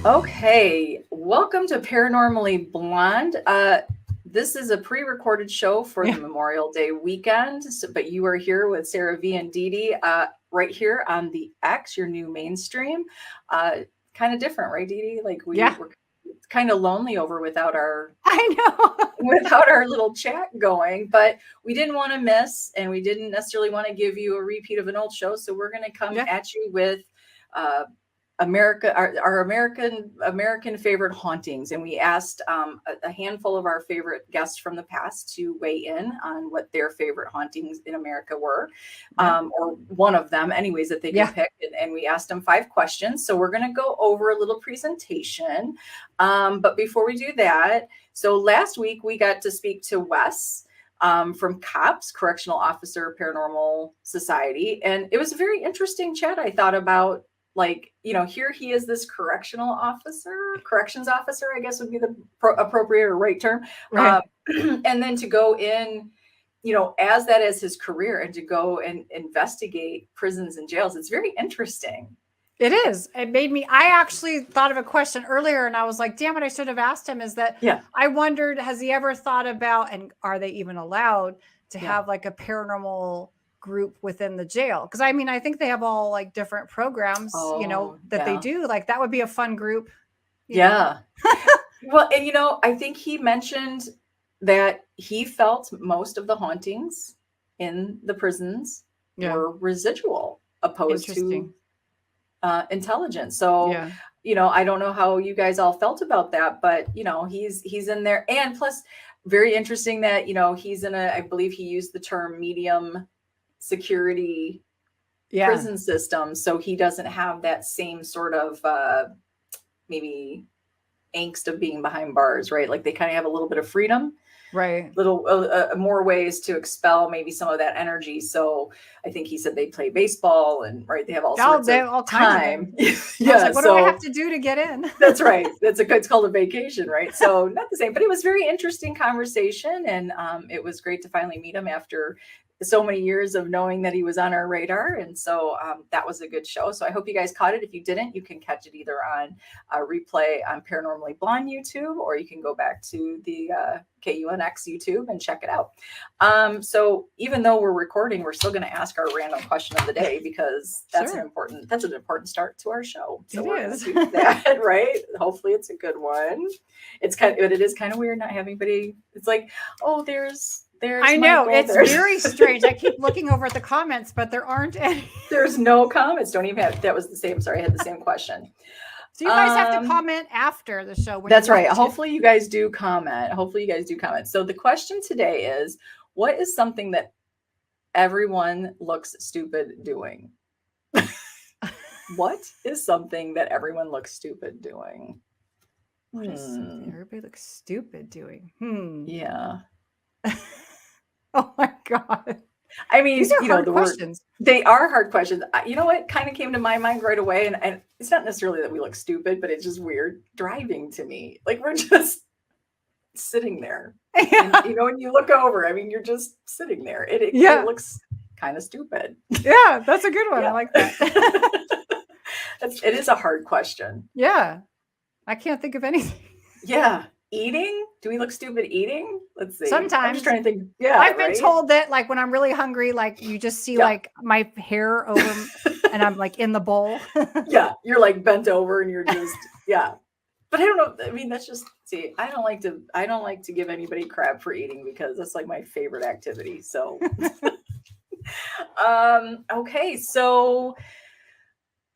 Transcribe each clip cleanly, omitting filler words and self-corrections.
Okay, welcome to Paranormally Blonde. This is a pre-recorded show for the Memorial Day weekend, but you are here with Sara V and Deedee right here on the X, your new mainstream. Kind of different, right, Deedee? Like we're kind of lonely over without our without our little chat going, but we didn't want to miss, and we didn't necessarily want to give you a repeat of an old show, so we're going to come at you with our American favorite hauntings, and we asked a handful of our favorite guests from the past to weigh in on what their favorite hauntings in America were, or one of them, anyways, that they could pick. And we asked them 5 questions. So we're going to go over a little presentation, but before we do that, so last week we got to speak to Wes. From COPS, Correctional Officer Paranormal Society, and it was a very interesting chat. I thought about, like, here he is, this corrections officer, I guess would be the appropriate or right term. Right. And then to go in, as that as his career, and to go and investigate prisons and jails. It's very interesting. It is. It made me, I actually thought of a question earlier and I was like, damn it, I should have asked him, is that I wondered, has he ever thought about, and are they even allowed to have like a paranormal group within the jail? Because I mean, I think they have all like different programs, that they do. Like that would be a fun group. Well, and I think he mentioned that he felt most of the hauntings in the prisons were residual, opposed to intelligence. So I don't know how you guys all felt about that, but he's in there. And plus, very interesting that he's in I believe he used the term medium security prison system, so he doesn't have that same sort of maybe angst of being behind bars, right? Like they kind of have a little bit of freedom, right? Little more ways to expel maybe some of that energy. So I think he said they play baseball, and they have all sorts of time. What do I have to do to get in? That's right. It's called a vacation, right? So not the same, but it was very interesting conversation, and it was great to finally meet him after so many years of knowing that he was on our radar. And so that was a good show. So I hope you guys caught it. If you didn't, you can catch it either on a replay on Paranormally Blonde YouTube, or you can go back to the KUNX YouTube and check it out. So even though we're recording, we're still going to ask our random question of the day, because that's an important start to our show. So it is that, right? Hopefully it's a good one. It is kind of weird not having anybody. It's like, I know, it's very strange. I keep looking over at the comments, but there aren't any. There's no comments. Don't even have. That was the same. Sorry, I had the same question. So you guys have to comment after the show. That's right. Hopefully you guys do comment. So the question today is, what is something that everyone looks stupid doing? What is something that everyone looks stupid doing? What is something everybody looks stupid doing? Yeah. Oh my God. I mean, these are hard questions. They are hard questions. You know what kind of came to my mind right away? And it's not necessarily that we look stupid, but it's just weird driving to me. Like we're just sitting there. And, when you look over, I mean, you're just sitting there. It looks kind of stupid. Yeah, that's a good one. I like that. It is a hard question. Yeah. I can't think of anything. Yeah. Eating? Do we look stupid eating? Let's see. Sometimes. I'm just trying to think. Yeah. I've been told that, like, when I'm really hungry, like you just see like my hair over and I'm like in the bowl. Yeah. You're like bent over and you're just, But I don't know. I mean, that's just, I don't like to give anybody crap for eating, because that's like my favorite activity. So, okay. So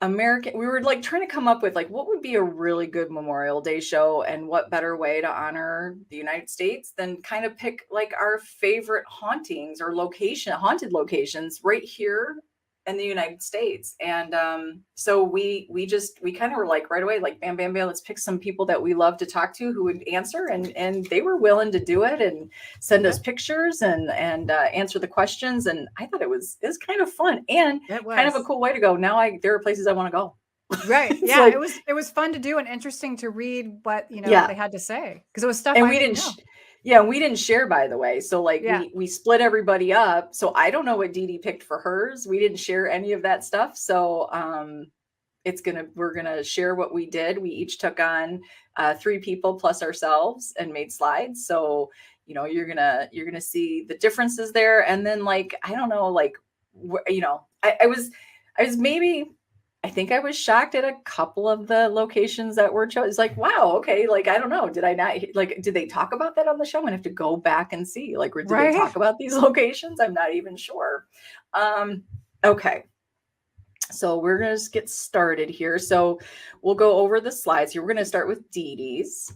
we were like trying to come up with like what would be a really good Memorial Day show, and what better way to honor the United States than kind of pick like our favorite hauntings or haunted locations right here in the United States. And so we kind of were like right away, like bam, bam, bam, let's pick some people that we love to talk to who would answer, and they were willing to do it and send us pictures and answer the questions. And I thought it was kind of fun and kind of a cool way to go. Now there are places I want to go. Right. Yeah. Like, it was fun to do and interesting to read what, they had to say, because it was stuff. And we didn't share, by the way. So like we split everybody up. So I don't know what Deedee picked for hers. We didn't share any of that stuff. So we're gonna share what we did. We each took on 3 people plus ourselves and made slides. So, you know, you're gonna see the differences there. And then like, I don't know, like, you know, I was maybe, I think I was shocked at a couple of the locations that were chosen. It's like, wow, okay, like, I don't know. Did I not, like, did they talk about that on the show? I have to go back and see, like, did they talk about these locations? I'm not even sure. Okay. So we're going to just get started here. So we'll go over the slides here. We're going to start with Deedee's.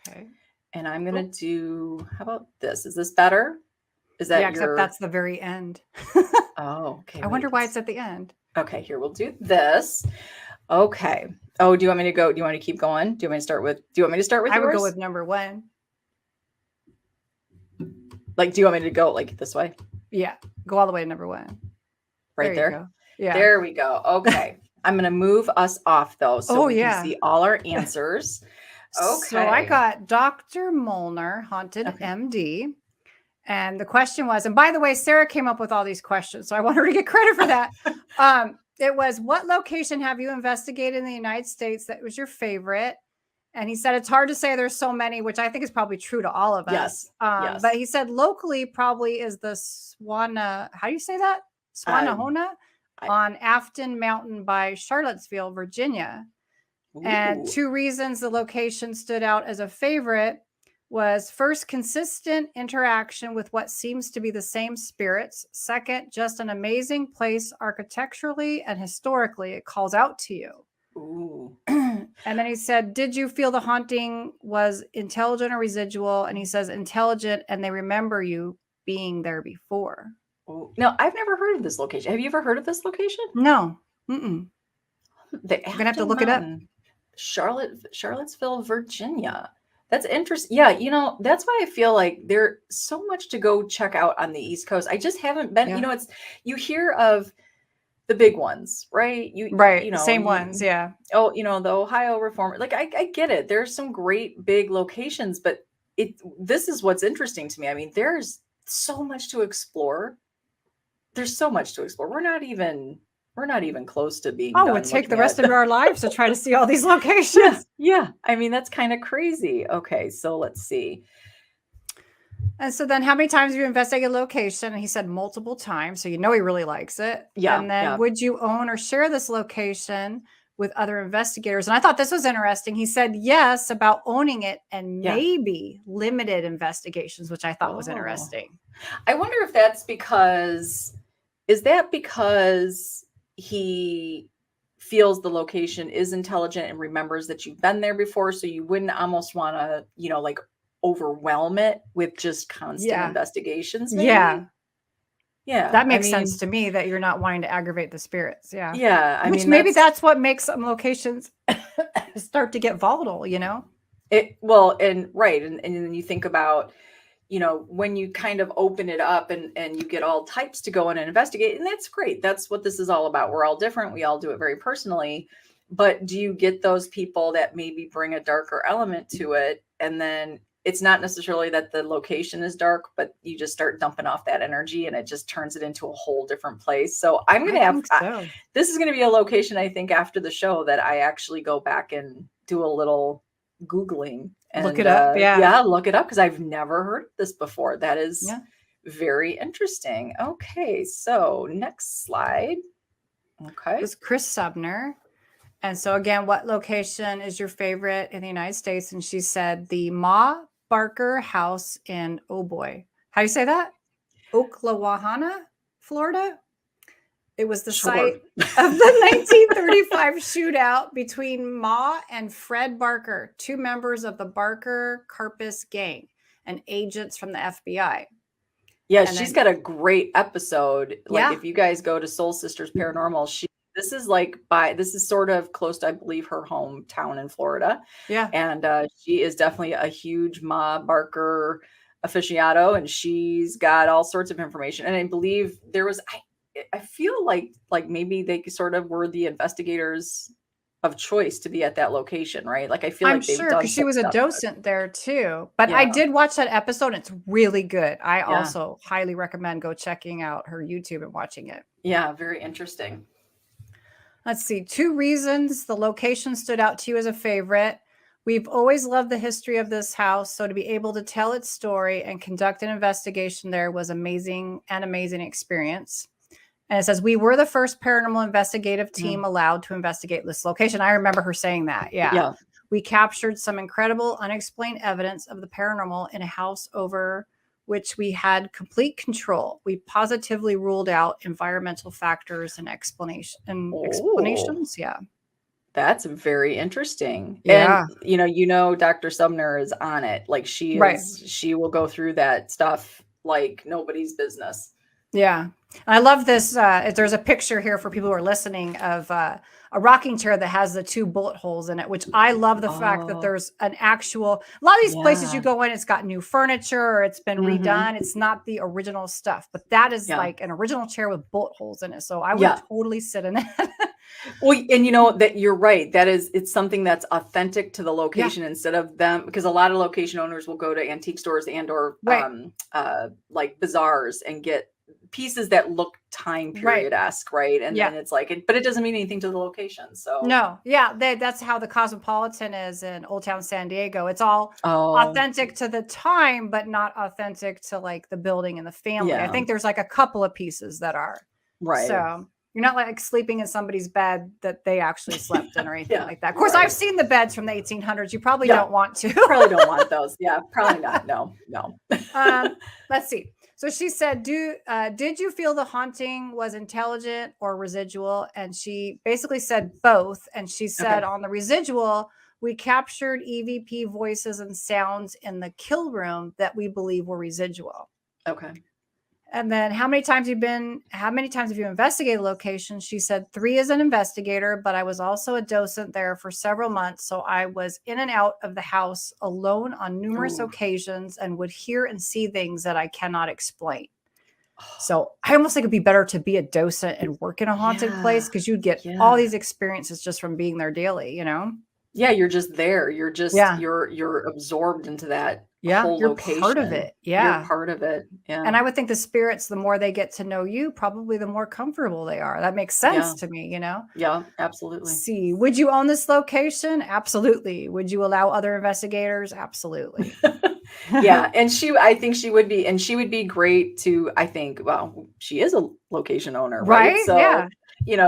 Okay. And I'm going to do, how about this? Is this better? Is that except that's the very end. Oh, okay. I wonder why it's at the end. Okay, here, we'll do this. Okay. Oh, do you want me to go? Do you want me to keep going? Do you want me to start with I yours? would go with number 1. Like, do you want me to go like this way? Yeah. Go all the way to number 1. Right there? Yeah. There we go. Okay. I'm going to move us off though. So we can see all our answers. Okay. So I got Dr. Molnar, Haunted MD. And the question was, and by the way, Sarah came up with all these questions, so I want her to get credit for that. It was, what location have you investigated in the United States that was your favorite? And he said, it's hard to say, there's so many, which I think is probably true to all of us. Yes. But he said locally probably is the Swana, how do you say that? Swanahona on Afton Mountain by Charlottesville, Virginia. Ooh. And 2 reasons the location stood out as a favorite was, first, consistent interaction with what seems to be the same spirits. Second, just an amazing place architecturally and historically. It calls out to you. Ooh. And then he said, did you feel the haunting was intelligent or residual? And he says intelligent, and they remember you being there before. Ooh. No, I've never heard of this location. Have you ever heard of this location? No. Mm-mm. I'm going to have to look it up. Charlottesville, Virginia. That's interesting. Yeah, you know, that's why I feel like there's so much to go check out on the East Coast. I just haven't been, you know, you hear of the big ones, right? You know, same ones. Yeah. Oh, you know, the Ohio Reformer, like I get it. There's some great big locations, but this is what's interesting to me. I mean, there's so much to explore. We're not even close to being done. It would take the rest of our lives to try to see all these locations. Yeah. I mean, that's kind of crazy. Okay, so let's see. And so then how many times have you investigated a location? And he said multiple times. So you know he really likes it. Yeah. And then would you own or share this location with other investigators? And I thought this was interesting. He said yes about owning it and maybe limited investigations, which I thought was interesting. I wonder if that's because he feels the location is intelligent and remembers that you've been there before, so you wouldn't almost want to, you know, like overwhelm it with just constant investigations. Maybe? Yeah. That makes sense to me, that you're not wanting to aggravate the spirits. Yeah. Yeah. Which maybe that's what makes some locations start to get volatile, you know? And then you think about, you know, when you kind of open it up and you get all types to go in and investigate, and that's great. That's what this is all about. We're all different. We all do it very personally. But do you get those people that maybe bring a darker element to it? And then it's not necessarily that the location is dark, but you just start dumping off that energy and it just turns it into a whole different place. So I'm going to have, this is going to be a location, I think, after the show that I actually go back and do a little Googling. And look it up. Look it up, because I've never heard of this before. That is very interesting. Okay, so next slide. Okay. It was Kris Sumner. And so again, what location is your favorite in the United States? And she said the Ma Barker House in, oh boy, how do you say that? Ocklawaha, Florida. It was the site of the 1935 shootout between Ma and Fred Barker, 2 members of the Barker Karpus gang and agents from the FBI. Yeah, she's got a great episode. Like if you guys go to Soul Sisters Paranormal, this is sort of close to, I believe, her hometown in Florida. Yeah. And she is definitely a huge Ma Barker aficionado, and she's got all sorts of information. And I believe there was, I feel like maybe they sort of were the investigators of choice to be at that location, right? Like I feel like they've done, because she was a docent there too. But I did watch that episode. It's really good. I also highly recommend checking out her YouTube and watching it. Yeah, very interesting. Let's see. 2 reasons the location stood out to you as a favorite. We've always loved the history of this house, so to be able to tell its story and conduct an investigation there was amazing experience. And it says, we were the first paranormal investigative team allowed to investigate this location. I remember her saying that. Yeah. We captured some incredible unexplained evidence of the paranormal in a house over which we had complete control. We positively ruled out environmental factors and explanations. Yeah. That's very interesting. Yeah. And Dr. Sumner is on it. Like she will go through that stuff like nobody's business. Yeah. I love this. There's a picture here for people who are listening of a rocking chair that has the 2 bullet holes in it, which I love the fact that there's a lot of these places you go in, it's got new furniture or it's been redone. It's not the original stuff, but that is like an original chair with bullet holes in it. So I would totally sit in it. Well, and that you're right. It's something that's authentic to the location instead of them, because a lot of location owners will go to antique stores and or like bazaars and get pieces that look time period-esque, right? And then it's like, but it doesn't mean anything to the location. So that's how the Cosmopolitan is in Old Town San Diego. It's all authentic to the time, but not authentic to like the building and the family. I think there's like a couple of pieces that are right. So you're not like sleeping in somebody's bed that they actually slept in or anything like that. Of course, I've seen the beds from the 1800s. You probably don't want to. Probably don't want those. Yeah, probably not. No. Let's see. So she said, did you feel the haunting was intelligent or residual? And she basically said both. And she said on the residual, we captured EVP voices and sounds in the kill room that we believe were residual. Okay. And then how many times have you investigated locations? She said 3 as an investigator, but I was also a docent there for several months. So I was in and out of the house alone on numerous occasions and would hear and see things that I cannot explain. So I almost think it'd be better to be a docent and work in a haunted place because you'd get all these experiences just from being there daily, Yeah, you're just there. You're just you're absorbed into that whole you're location. Part of it. Yeah. You're part of it. Yeah. And I would think the spirits, the more they get to know you, probably the more comfortable they are. That makes sense to me, Yeah, absolutely. See, would you own this location? Absolutely. Would you allow other investigators? Absolutely. Yeah. And I think she would be, and she would be great to, I think, well, she is a location owner, right? So,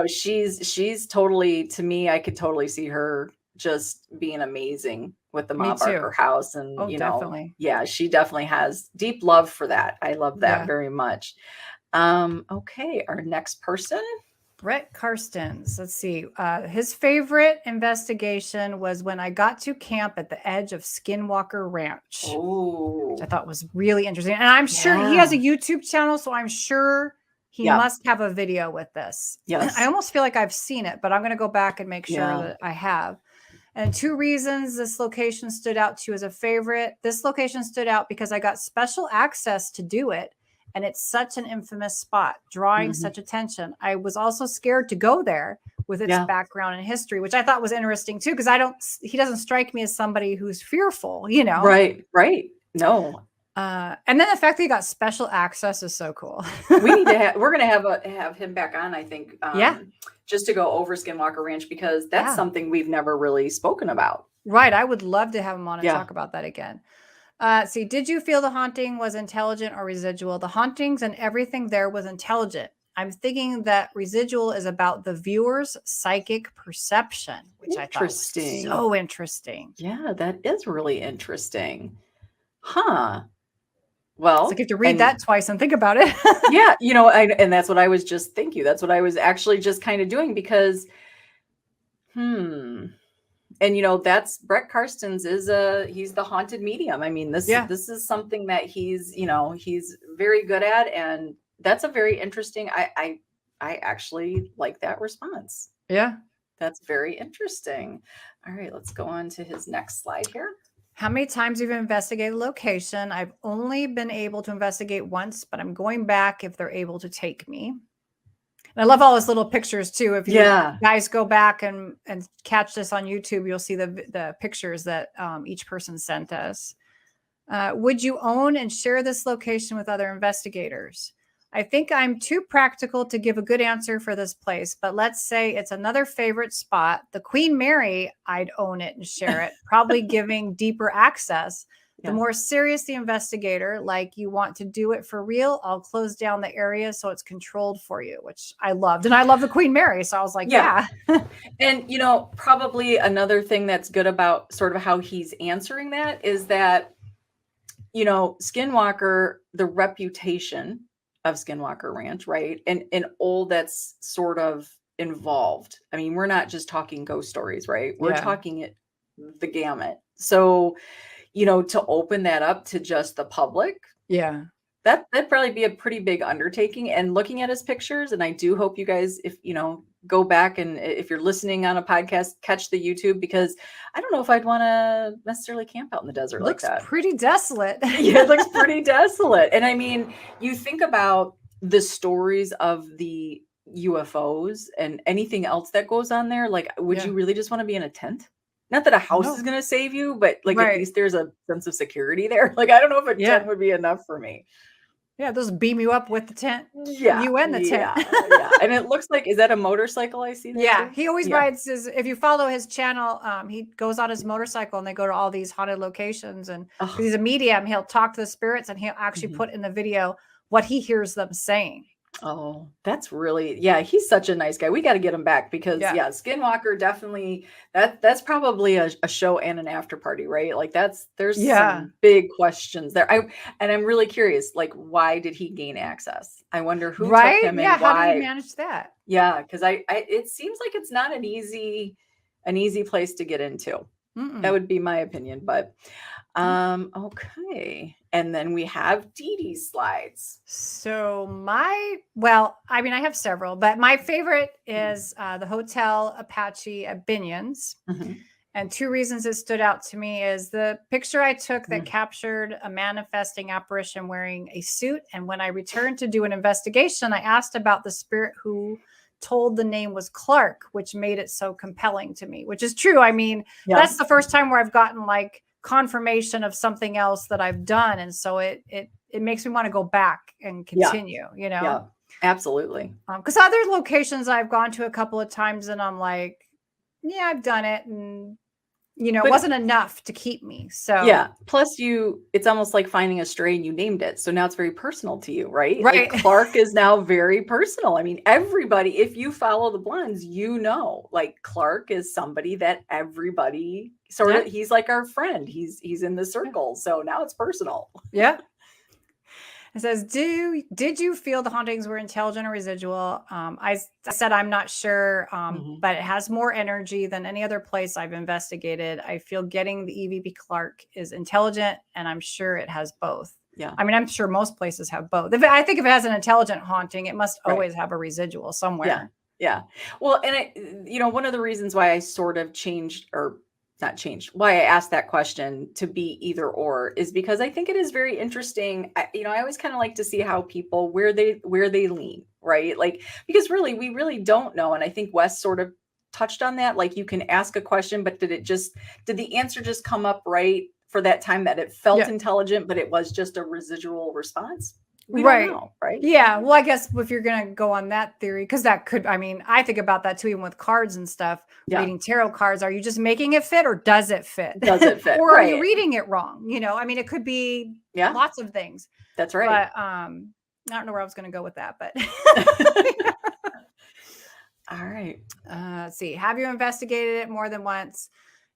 she's totally, to me, I could totally see her just being amazing with the Ma Barker house. And, definitely. Yeah, she definitely has deep love for that. I love that very much. Okay. Our next person. Brett Carstens. Let's see. His favorite investigation was when I got to camp at the edge of Skinwalker Ranch, which I thought was really interesting. And I'm sure he has a YouTube channel, so I'm sure he must have a video with this. Yes. I almost feel like I've seen it, but I'm going to go back and make sure that I have. And 2 reasons this location stood out to you as a favorite. This location stood out because I got special access to do it. And it's such an infamous spot, drawing such attention. I was also scared to go there with its background and history, which I thought was interesting too, because he doesn't strike me as somebody who's fearful, Right. No. And then the fact that he got special access is so cool. We're going to have him back on, I think. Just to go over Skinwalker Ranch, because that's something we've never really spoken about. Right. I would love to have him on and talk about that again. See, did you feel the haunting was intelligent or residual? The hauntings and everything there was intelligent. I'm thinking that residual is about the viewer's psychic perception, which I thought was so interesting. Yeah, that is really interesting. Huh. Well, it's like you have to read that twice and think about it. Yeah, and that's what I was just thinking. That's what I was actually just kind of doing because, and that's Brett Carstens he's the haunted medium. I mean, this is something that he's very good at, and that's a very interesting. I actually like that response. Yeah, that's very interesting. All right, let's go on to his next slide here. How many times have you investigated a location? I've only been able to investigate once, but I'm going back if they're able to take me. And I love all his little pictures too. If you guys go back and catch this on YouTube, you'll see the pictures that each person sent us. Would you own and share this location with other investigators? I think I'm too practical to give a good answer for this place, but let's say it's another favorite spot. The Queen Mary, I'd own it and share it, probably giving deeper access. The more serious the investigator, like you want to do it for real, I'll close down the area so it's controlled for you, which I loved. And I love the Queen Mary. So I was like, yeah. And, you know, probably another thing that's good about sort of how he's answering that is that, you know, Skinwalker, the reputation of Skinwalker Ranch, right? And all that's sort of involved. I mean, we're not just talking ghost stories, right? We're talking it the gamut. So, you know, to open that up to just the public, that'd probably be a pretty big undertaking. And looking at his pictures, and I do hope you guys, if you know, go back and if you're listening on a podcast, catch the YouTube, because I don't know if I'd want to necessarily camp out in the desert like that. Looks pretty desolate. Yeah, it looks pretty desolate. And I mean, you think about the stories of the UFOs and anything else that goes on there. Like, would you really just want to be in a tent? Not that a house is going to save you, but like at least there's a sense of security there. Like, I don't know if a tent would be enough for me. Yeah, those beam you up with the tent. Yeah. You and the tent. And it looks like, is that a motorcycle I see there? Yeah. Too? He always rides his, if you follow his channel, he goes on his motorcycle and they go to all these haunted locations. And he's a medium, he'll talk to the spirits and he'll actually put in the video what he hears them saying. Oh, that's really, he's such a nice guy. We got to get him back because Skinwalker definitely, that's probably a show and an after party, right? Like there's some big questions there. I'm really curious, like, why did he gain access? I wonder who took him and why. How did he manage that? Yeah. Cause it seems like it's not an easy place to get into. That would be my opinion, but okay. And then we have Deedee's slides. So I have several, but my favorite is the Hotel Apache at Binion's. And two reasons it stood out to me is the picture I took that captured a manifesting apparition wearing a suit. And when I returned to do an investigation, I asked about the spirit who told the name was Clark, which made it so compelling to me, which is true. I mean, that's the first time where I've gotten like confirmation of something else that I've done. And so it makes me want to go back and continue, you know? Yeah, absolutely. Because other locations I've gone to a couple of times and I'm like, yeah, I've done it. And, you know, it wasn't enough to keep me. So plus it's almost like finding a stray and you named it. So now it's very personal to you, right? Like Clark is now very personal. I mean, everybody, if you follow the blondes, you know, like Clark is somebody that everybody sort of, he's like our friend. He's in the circle. So now it's personal. Yeah. It says, did you feel the hauntings were intelligent or residual? I said, I'm not sure, but it has more energy than any other place I've investigated. I feel getting the EVP Clark is intelligent, and I'm sure it has both. Yeah. I mean, I'm sure most places have both. I think if it has an intelligent haunting, it must always have a residual somewhere. Yeah. Well, and one of the reasons why I sort of why I asked that question to be either or is because I think it is very interesting. I always kind of like to see how people, where they lean, right? Like, because really, we really don't know. And I think Wes sort of touched on that. Like, you can ask a question, but did the answer just come up right for that time that it felt intelligent, but it was just a residual response? We don't know, right? Yeah. Well, I guess if you're going to go on that theory, because that could, I mean, I think about that too, even with cards and stuff, reading tarot cards. Are you just making it fit or does it fit? Does it fit? Or are you reading it wrong? You know, I mean, it could be lots of things. That's right. But I don't know where I was going to go with that, but. All right. Let's see. Have you investigated it more than once?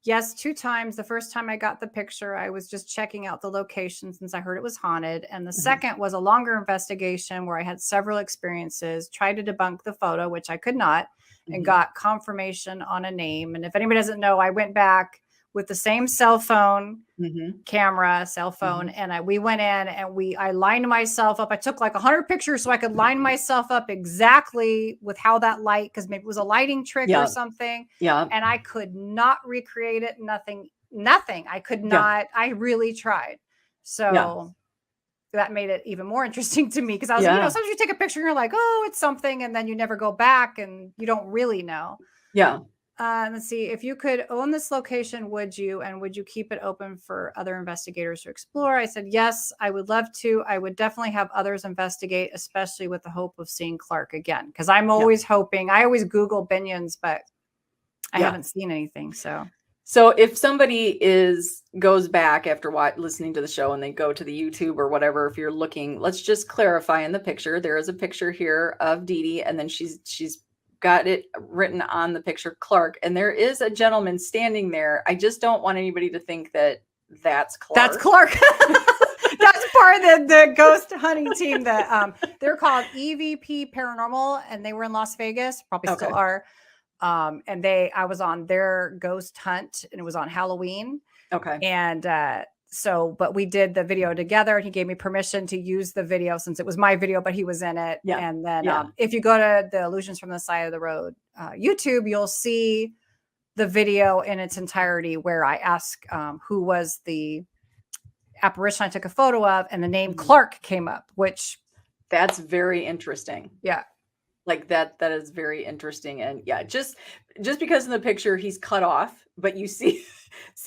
Yes, 2 times. The first time I got the picture, I was just checking out the location since I heard it was haunted. And the second was a longer investigation where I had several experiences, tried to debunk the photo, which I could not, and got confirmation on a name. And if anybody doesn't know, I went back with the same cell phone camera, and we went in and I lined myself up. I took like 100 pictures so I could line myself up exactly with how that light, because maybe it was a lighting trick or something. Yeah. And I could not recreate it. Nothing. I could not. I really tried. So that made it even more interesting to me, because I was like, sometimes you take a picture and you're like, oh, it's something, and then you never go back and you don't really know. Yeah. Let's see. If you could own this location, would you? And would you keep it open for other investigators to explore? I said, yes, I would love to. I would definitely have others investigate, especially with the hope of seeing Clark again. Because I'm always hoping. I always Google Binions, but I haven't seen anything. So if somebody goes back after listening to the show and they go to the YouTube or whatever, if you're looking, let's just clarify in the picture. There is a picture here of Deedee, and then she's got it written on the picture Clark, and there is a gentleman standing there. I just don't want anybody to think that that's Clark. That's Clark. That's part of the ghost hunting team that they're called EVP Paranormal, and they were in Las Vegas, probably still are. And I was on their ghost hunt, and it was on Halloween. Okay. And but we did the video together, and he gave me permission to use the video since it was my video, but he was in it. Yeah. And then if you go to the Illusions from the Side of the Road YouTube, you'll see the video in its entirety where I ask who was the apparition I took a photo of, and the name Clark came up, which that's very interesting. Yeah. Like that is very interesting. And just because in the picture he's cut off, but you see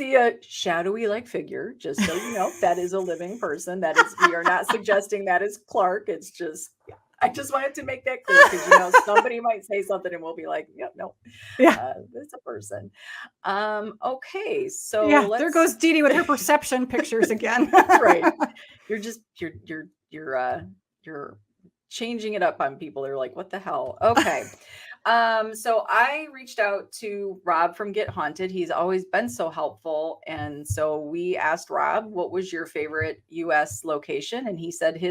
a shadowy like figure, just so you know, that is a living person. We are not suggesting that is Clark. It's just, I just wanted to make that clear because, somebody might say something and we'll be like, no, it's a person. Okay. So there goes Deedee with her perception pictures again. Right. You're changing it up on people. They're like, what the hell? Okay. So I reached out to Rob from Get Haunted. He's always been so helpful. And so we asked Rob, what was your favorite US location? And he said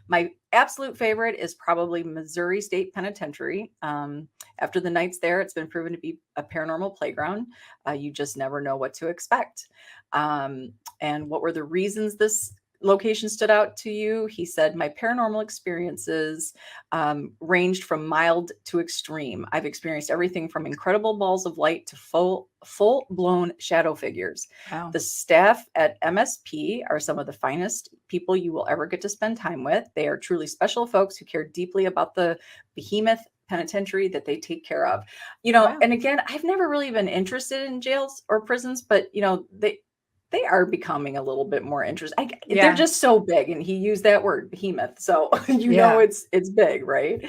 my absolute favorite is probably Missouri State Penitentiary. After the nights there, it's been proven to be a paranormal playground. You just never know what to expect. And what were the reasons this location stood out to you? He said, my paranormal experiences ranged from mild to extreme. I've experienced everything from incredible balls of light to full-blown shadow figures. Wow. The staff at MSP are some of the finest people you will ever get to spend time with. They are truly special folks who care deeply about the behemoth penitentiary that they take care of. Wow. And again, I've never really been interested in jails or prisons, but they are becoming a little bit more interesting. They're just so big, and he used that word, behemoth. So know it's big, right?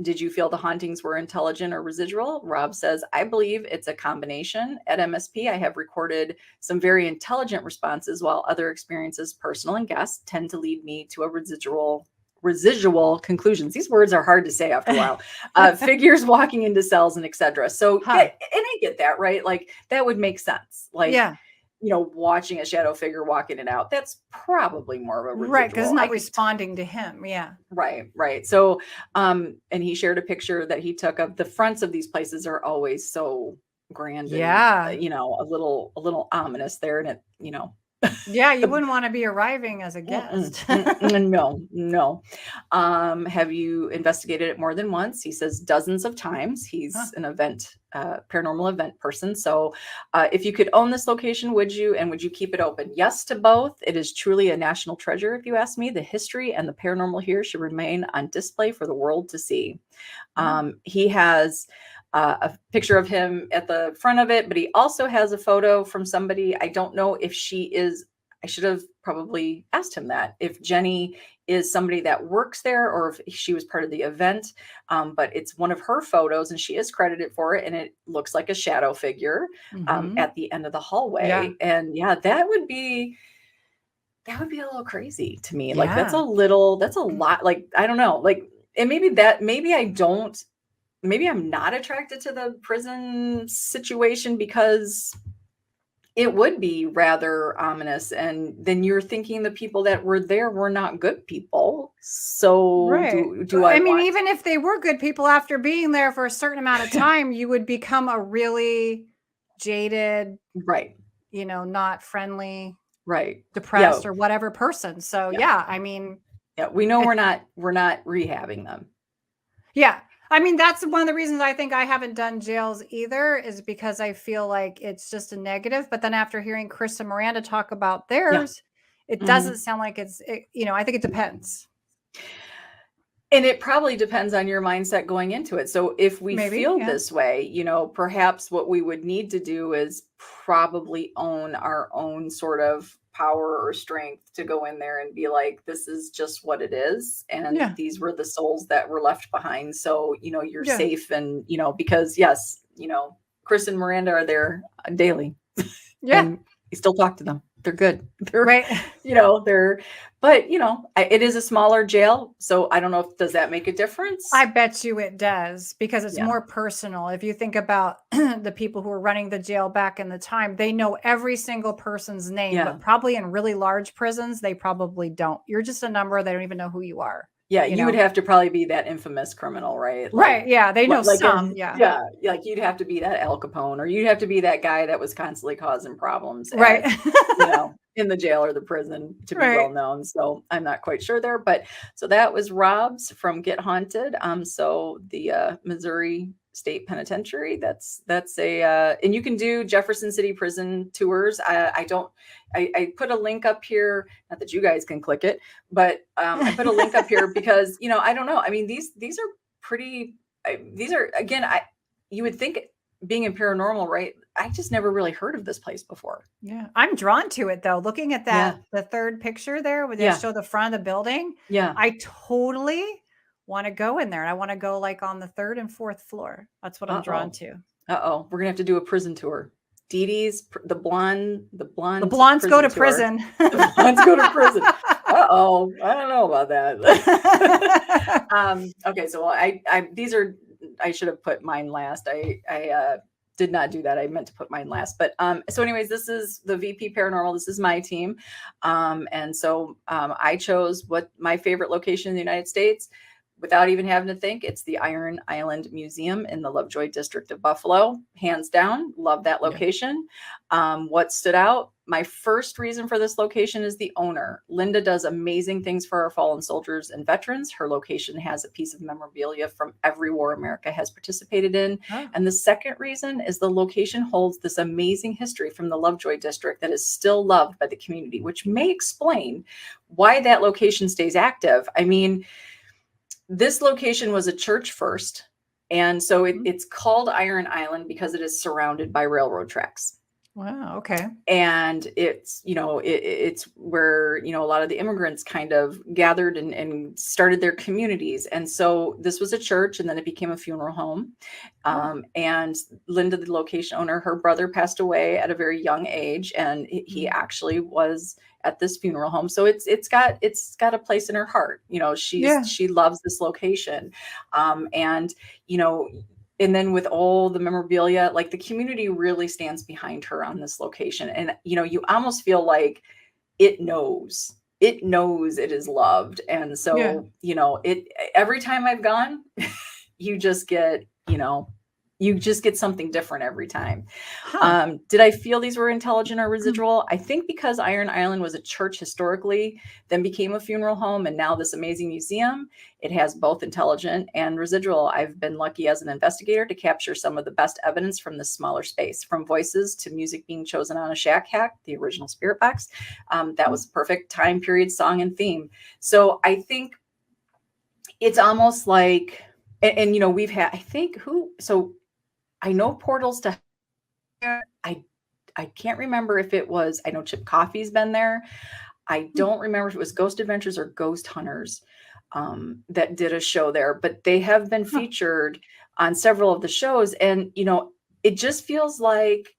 Did you feel the hauntings were intelligent or residual? Rob says, I believe it's a combination. At MSP, I have recorded some very intelligent responses, while other experiences, personal and guests, tend to lead me to a residual conclusions. These words are hard to say after a while. Figures walking into cells and etc. So, and I get that, right? Like that would make sense. Like, watching a shadow figure walk in and out, that's probably more of a residual. Right, because it's not responding to him. Yeah. Right. So, and he shared a picture that he took of the fronts of these places are always so grand. Yeah. And, a little ominous there. And yeah, you wouldn't want to be arriving as a guest. No. Have you investigated it more than once? He says dozens of times. He's an paranormal event person. So if you could own this location, would you? And would you keep it open? Yes to both. It is truly a national treasure, if you ask me. The history and the paranormal here should remain on display for the world to see. He has a picture of him at the front of it, but he also has a photo from somebody. I don't know if I should have probably asked him that, if Jenny is somebody that works there or if she was part of the event. But it's one of her photos and she is credited for it. And it looks like a shadow figure at the end of the hallway. Yeah. And that would be a little crazy to me. Yeah. Like that's a lot. Like, I don't know, like, and maybe I'm not attracted to the prison situation because it would be rather ominous. And then you're thinking the people that were there were not good people. So even if they were good people, after being there for a certain amount of time, you would become a really jaded, not friendly, depressed or whatever person. So we know we're not rehabbing them. Yeah. I mean, that's one of the reasons I think I haven't done jails either, is because I feel like it's just a negative. But then after hearing Kris and Miranda talk about theirs, it doesn't sound like I think it depends. And it probably depends on your mindset going into it. So if we feel this way, you know, perhaps what we would need to do is probably own our own sort of power or strength to go in there and be like, this is just what it is. And these were the souls that were left behind. So, you know, you're safe. And, you know, because yes, you know, Kris and Miranda are there daily. Yeah. And you still talk to them. They're good. They're, you know, but you know, it is a smaller jail. So I don't know does that make a difference? I bet you it does, because it's more personal. If you think about the people who were running the jail back in the time, they know every single person's name, but probably in really large prisons, they probably don't. You're just a number. They don't even know who you are. Yeah, you would have to probably be that infamous criminal, right? Like, yeah, they know some. Yeah, like you'd have to be that Al Capone, or you'd have to be that guy that was constantly causing problems, right? You know, in the jail or the prison to be well known. So I'm not quite sure there, but so that was Rob's from Get Haunted. So the Missouri State Penitentiary. That's a and you can do Jefferson City Prison tours. I put a link up here, not that you guys can click it, but I put a link up here because, you know, I don't know. I mean, these are pretty, these are, again, you would think being in paranormal, right? I just never really heard of this place before. Yeah. I'm drawn to it though. Looking at that, the third picture there where they show the front of the building. Yeah. I totally want to go in there. And I want to go like on the 3rd and 4th floor. That's what I'm drawn to. We're going to have to do a prison tour. Deedee's the blondes go to prison. The blondes go to prison. I don't know about that. Okay, so I should have put mine last. I did not do that. I meant to put mine last. But so anyways, this is the VP Paranormal. This is my team. And so I chose what my favorite location in the United States. Without even having to think, it's the Iron Island Museum in the Lovejoy district of Buffalo. Hands down, love that location. What stood out? My first reason for this location is the owner. Linda does amazing things for our fallen soldiers and veterans. Her location has a piece of memorabilia from every war America has participated in. Oh. And the second reason is the location holds this amazing history from the Lovejoy district that is still loved by the community, which may explain why that location stays active. I mean, this location was a church first. And so it's called Iron Island because it is surrounded by railroad tracks. Wow. Okay. And it's, you know, it's where, you know, a lot of the immigrants kind of gathered and started their communities. And so this was a church, and then it became a funeral home. And Linda, the location owner, her brother passed away at a very young age, and he actually was at this funeral home. So it's got a place in her heart. You know, she loves this location. And, you know, and then with all the memorabilia, like the community really stands behind her on this location. And, you know, you almost feel like it knows it is loved. And so, you know, every time I've gone, you just get something different every time. Did I feel these were intelligent or residual? I think because Iron Island was a church historically, then became a funeral home, and now this amazing museum, it has both intelligent and residual. I've been lucky as an investigator to capture some of the best evidence from this smaller space, from voices to music being chosen on a shack hack, the original spirit box. That was perfect time period, song, and theme. So I think it's almost like, and you know, we've had, I know portals to, I can't remember if it was, I know Chip Coffey's been there. I don't remember if it was Ghost Adventures or Ghost Hunters that did a show there, but they have been featured on several of the shows. And, you know, it just feels like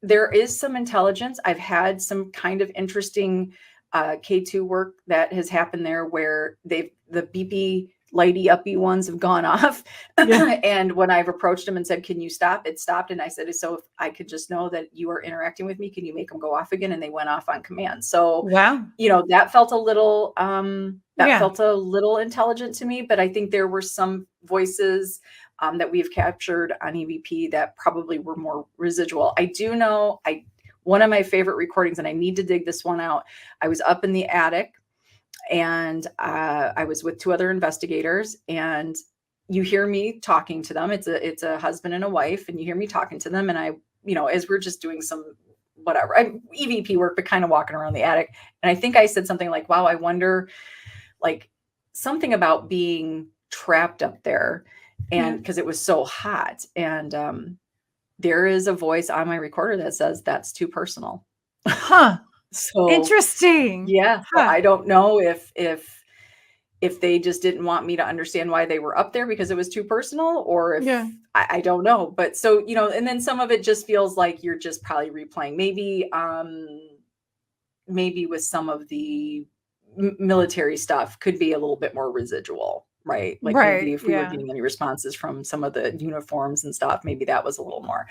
there is some intelligence. I've had some kind of interesting K2 work that has happened there where the beepy lighty uppy ones have gone off. And when I've approached them and said, can you stop? It stopped. And I said, so if I could just know that you are interacting with me, can you make them go off again? And they went off on command. So, wow, you know, that felt a little, felt a little intelligent to me, but I think there were some voices that we've captured on EVP that probably were more residual. I do know, one of my favorite recordings, and I need to dig this one out. I was up in the attic, and I was with 2 other investigators, and you hear me talking to them. It's a husband and a wife, and you hear me talking to them. And I, you know, as we're just doing some EVP work, but kind of walking around the attic. And I think I said something like, wow, I wonder, like, something about being trapped up there, and because it was so hot, and there is a voice on my recorder that says that's too personal. So interesting. Yeah. So I don't know if they just didn't want me to understand why they were up there because it was too personal, or if I don't know. But so, and then some of it just feels like you're just probably replaying. Maybe with some of the military stuff could be a little bit more residual, right? Like maybe if we were getting any responses from some of the uniforms and stuff, maybe that was a little more.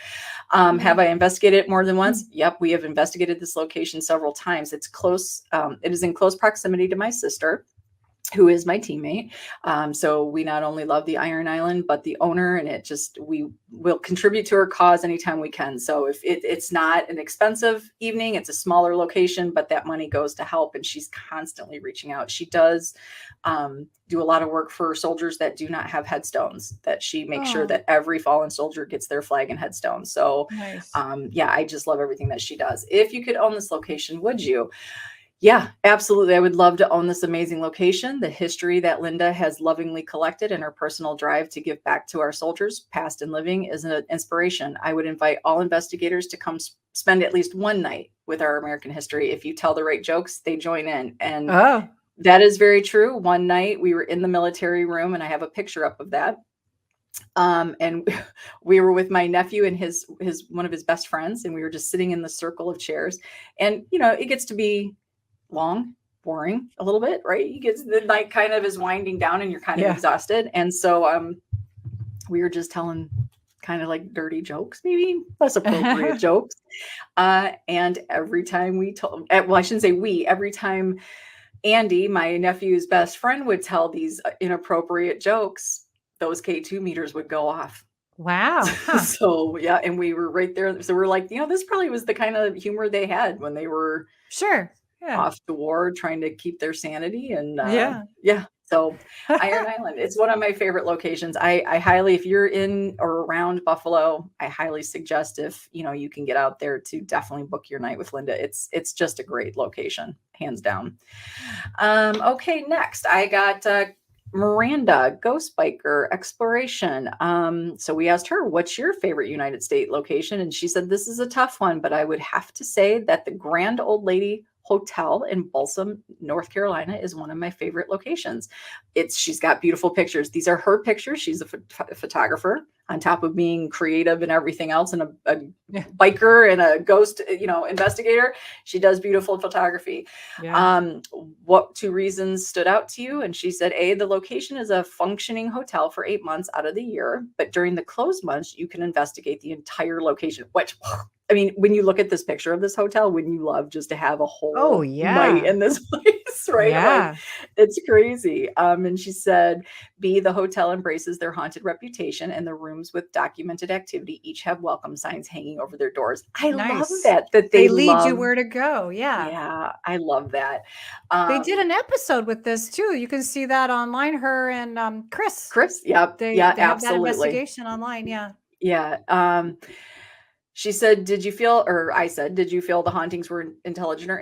Have I investigated it more than once? Yep. We have investigated this location several times. It's close. It is in close proximity to my sister, who is my teammate. So we not only love the Iron Island, but the owner, and we will contribute to her cause anytime we can. So if it's not an expensive evening, it's a smaller location, but that money goes to help. And she's constantly reaching out. She does do a lot of work for soldiers that do not have headstones, that she makes sure that every fallen soldier gets their flag and headstone. So I just love everything that she does. If you could own this location, would you? Yeah, absolutely. I would love to own this amazing location. The history that Linda has lovingly collected and her personal drive to give back to our soldiers, past and living, is an inspiration. I would invite all investigators to come spend at least one night with our American history. If you tell the right jokes, they join in. And that is very true. One night we were in the military room, and I have a picture up of that. And we were with my nephew and his one of his best friends, and we were just sitting in the circle of chairs. And, it gets to be long, boring a little bit, right? The night kind of is winding down and you're kind of exhausted. And so we were just telling kind of like dirty jokes, maybe less appropriate jokes. And every time I shouldn't say every time Andy, my nephew's best friend, would tell these inappropriate jokes, those K2 meters would go off. Wow. So and we were right there. So we're like, this probably was the kind of humor they had when they were off to war, trying to keep their sanity. And so Iron Island, it's one of my favorite locations. I highly, if you're in or around Buffalo, I highly suggest, if you can get out there, to definitely book your night with Linda. It's just a great location, hands down. Okay, next I got Miranda, Ghost Biker Exploration. So we asked her, what's your favorite United States location? And she said, this is a tough one, but I would have to say that the Grand Old Lady Hotel in Balsam, North Carolina, is one of my favorite locations. She's got beautiful pictures. These are her pictures. She's a photographer, on top of being creative and everything else, and a biker and a ghost, investigator. She does beautiful photography. What 2 reasons stood out to you? And she said, A, the location is a functioning hotel for 8 months out of the year, but during the closed months, you can investigate the entire location, which, I mean, when you look at this picture of this hotel, wouldn't you love just to have a whole night in this place, right? Yeah. Like, it's crazy. And she said, B, the hotel embraces their haunted reputation, and the rooms with documented activity each have welcome signs hanging over their doors. I love that they lead you where to go. Yeah, I love that. They did an episode with this too. You can see that online. Her and Kris. Yep. They have absolutely. that investigation online. Yeah. She said, did you feel the hauntings were intelligent or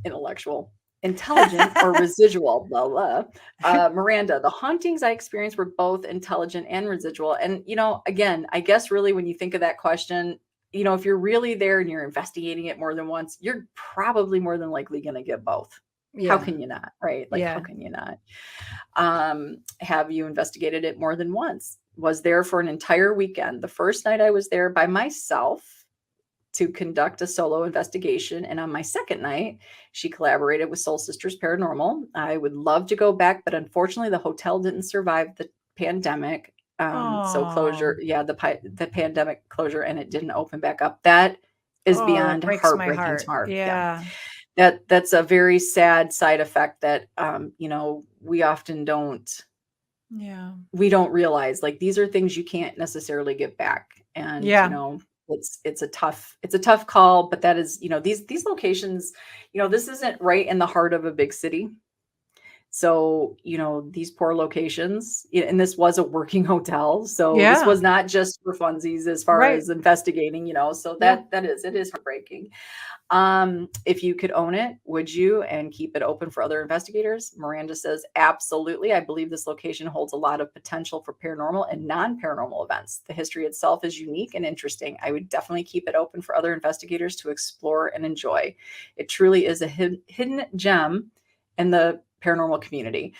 intellectual? Intelligent or residual? Blah, blah. Miranda, the hauntings I experienced were both intelligent and residual. And, again, I guess really when you think of that question, if you're really there and you're investigating it more than once, you're probably more than likely going to get both. How can you not? Right? Like, how can you not? Have you investigated it more than once? Was there for an entire weekend. The first night I was there by myself to conduct a solo investigation. And on my second night, she collaborated with Sisters Paranormal. I would love to go back, but unfortunately the hotel didn't survive the pandemic. So closure, the pandemic closure, and it didn't open back up. That is beyond heartbreaking to heart. Yeah. That's a very sad side effect that, we often don't realize. Like, these are things you can't necessarily get back. And, it's a tough call, but that is, these locations, this isn't right in the heart of a big city. So, these poor locations, and this was a working hotel. So this was not just for funsies as far as investigating, so it is heartbreaking. If you could own it, would you, and keep it open for other investigators? Miranda says, absolutely. I believe this location holds a lot of potential for paranormal and non-paranormal events. The history itself is unique and interesting. I would definitely keep it open for other investigators to explore and enjoy. It truly is a hidden gem in the paranormal community.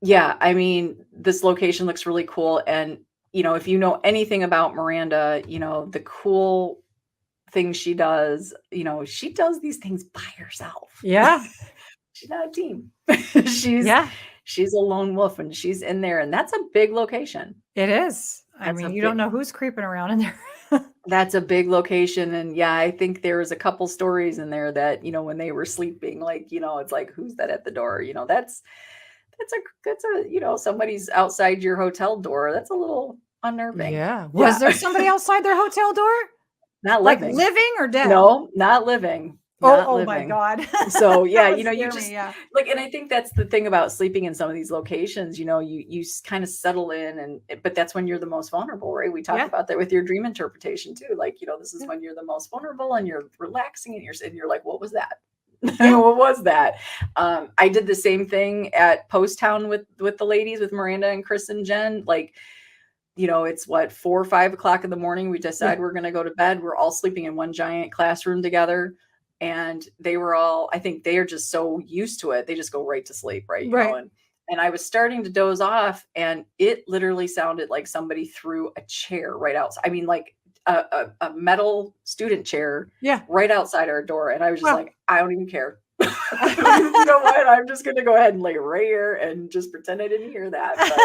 This location looks really cool. And, if you know anything about Miranda, the cool things she does, she does these things by herself. Yeah. She's not a team. She's a lone wolf, and she's in there, and that's a big location. It is. You don't know who's creeping around in there. That's a big location. And I think there was a couple stories in there that, when they were sleeping, it's like, who's that at the door? That's a, somebody's outside your hotel door. That's a little unnerving. Yeah. Was there somebody outside their hotel door? Not living. Like living or dead? No, not living. Oh my God. So you just and I think that's the thing about sleeping in some of these locations, you kind of settle in, but that's when you're the most vulnerable, right? We talked about that with your dream interpretation too. This is when you're the most vulnerable and you're relaxing and you're like, what was that? What was that? I did the same thing at Post Town with the ladies, with Miranda and Kris and Jen. It's 4 or 5 o'clock in the morning. We decide we're going to go to bed. We're all sleeping in one giant classroom together. And they were all, I think they are just so used to it. They just go right to sleep. Right. And I was starting to doze off, and it literally sounded like somebody threw a chair right outside. Like a metal student chair right outside our door. And I was just like, I don't even care. You know what? I'm just going to go ahead and lay right here and just pretend I didn't hear that. But,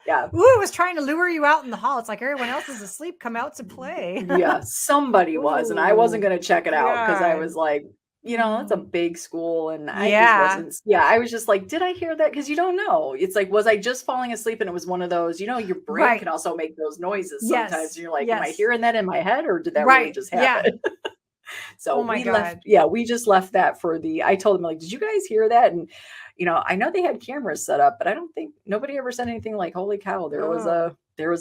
it was trying to lure you out in the hall. It's like everyone else is asleep. Come out to play. Somebody was, and I wasn't going to check it out because I was like, it's a big school, and I just wasn't. I was just like, did I hear that? Because you don't know. It's like, was I just falling asleep? And it was one of those, your brain can also make those noises sometimes. And you're like, am I hearing that in my head, or did that really just happen? So we just left that for I told them, like, did you guys hear that? And, I know they had cameras set up, but I don't think nobody ever said anything like, holy cow, there was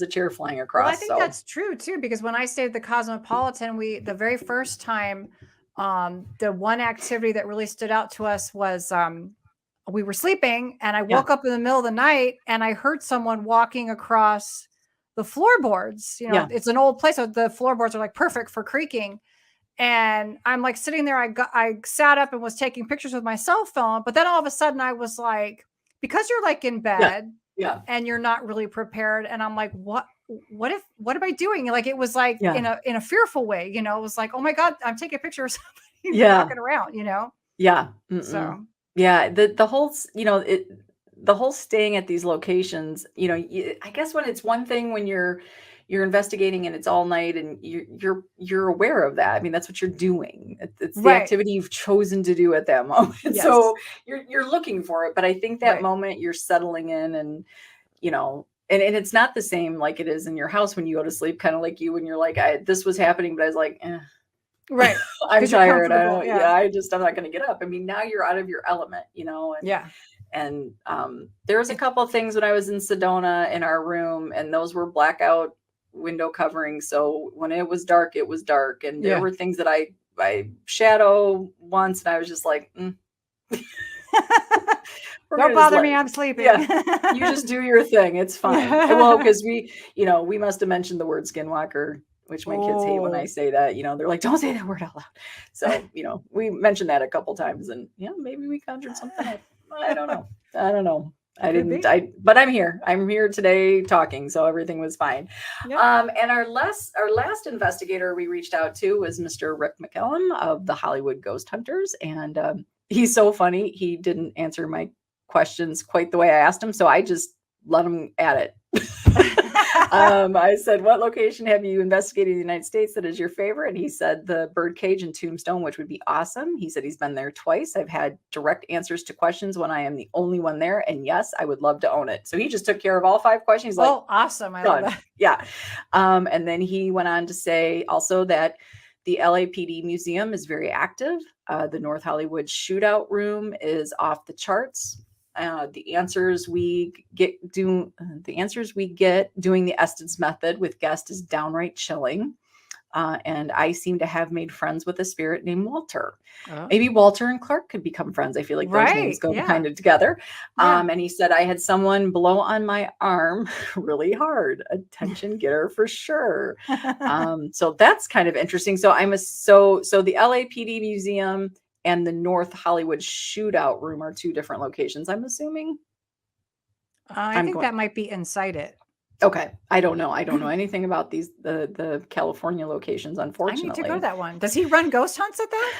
a chair flying across. Well, I think that's true too, because when I stayed at the Cosmopolitan, the very first time, the one activity that really stood out to us was, we were sleeping, and I woke up in the middle of the night, and I heard someone walking across the floorboards. It's an old place, so the floorboards are like perfect for creaking. And I'm like sitting there, I sat up and was taking pictures with my cell phone. But then all of a sudden I was like, because you're like in bed and you're not really prepared. And I'm like, what am I doing? Like, it was like in a fearful way, it was like, oh my God, I'm taking a picture of somebody walking around, Yeah. So the whole, the whole staying at these locations, I guess when it's one thing when you're investigating and it's all night and you're aware of that. That's what you're doing. It's the activity you've chosen to do at that moment. Yes. So you're looking for it. But I think that moment you're settling in, and, and it's not the same like it is in your house when you go to sleep, kind of like you, when you're like, this was happening, but I was like, right. I'm tired. I'm not going to get up. Now you're out of your element, and there was a couple of things when I was in Sedona in our room, and those were blackout window covering. So when it was dark, and there were things that I shadow once, and I was just like, don't bother me, I'm sleeping. You just do your thing, it's fine. Well, because we must have mentioned the word skinwalker, which my kids hate when I say that. They're like, don't say that word out loud. So we mentioned that a couple times, and maybe we conjured something up. I don't know. But I'm here today talking, so everything was fine. And our last investigator we reached out to was Mr. Rick McCallum of the Hollywood Ghost Hunters. And he's so funny. He didn't answer my questions quite the way I asked him, so I just let him at it. I said, what location have you investigated in the United States that is your favorite? And he said the Birdcage in Tombstone, which would be awesome. He said he's been there twice. I've had direct answers to questions when I am the only one there. And yes, I would love to own it. So he just took care of all 5 questions. Awesome. I love that. Yeah. And then he went on to say also that The LAPD museum is very active. The North Hollywood shootout room is off the charts. The answers we get doing the Estes method with guests is downright chilling. And I seem to have made friends with a spirit named Walter. Oh. Maybe Walter and Clark could become friends. I feel like those names go kind of together. Yeah. And he said, I had someone blow on my arm really hard. Attention getter for sure. So that's kind of interesting. So so the LAPD museum and the North Hollywood shootout room are two different locations, I'm assuming. I think that might be inside it. Okay. I don't know anything about the California locations, unfortunately. I need to go to that one. Does he run ghost hunts at that?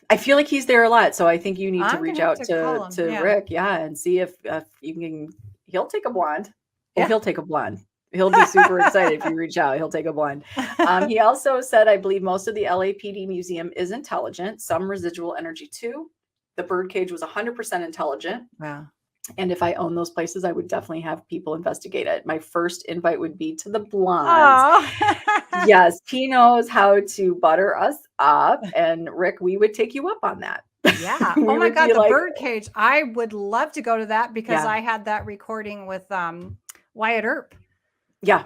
I feel like he's there a lot. So I think you need to reach out to Rick. Yeah. And see if you can, he'll take a blonde. Well, he'll take a blonde. He'll be super excited if you reach out. He'll take a blonde. He also said, I believe most of the LAPD museum is intelligent, some residual energy too. The birdcage was 100% intelligent. Wow. And if I own those places, I would definitely have people investigate it. My first invite would be to the blondes. Yes, he knows how to butter us up. And Rick, we would take you up on that. Yeah. Oh my God, the birdcage. I would love to go to that because I had that recording with Wyatt Earp. Yeah.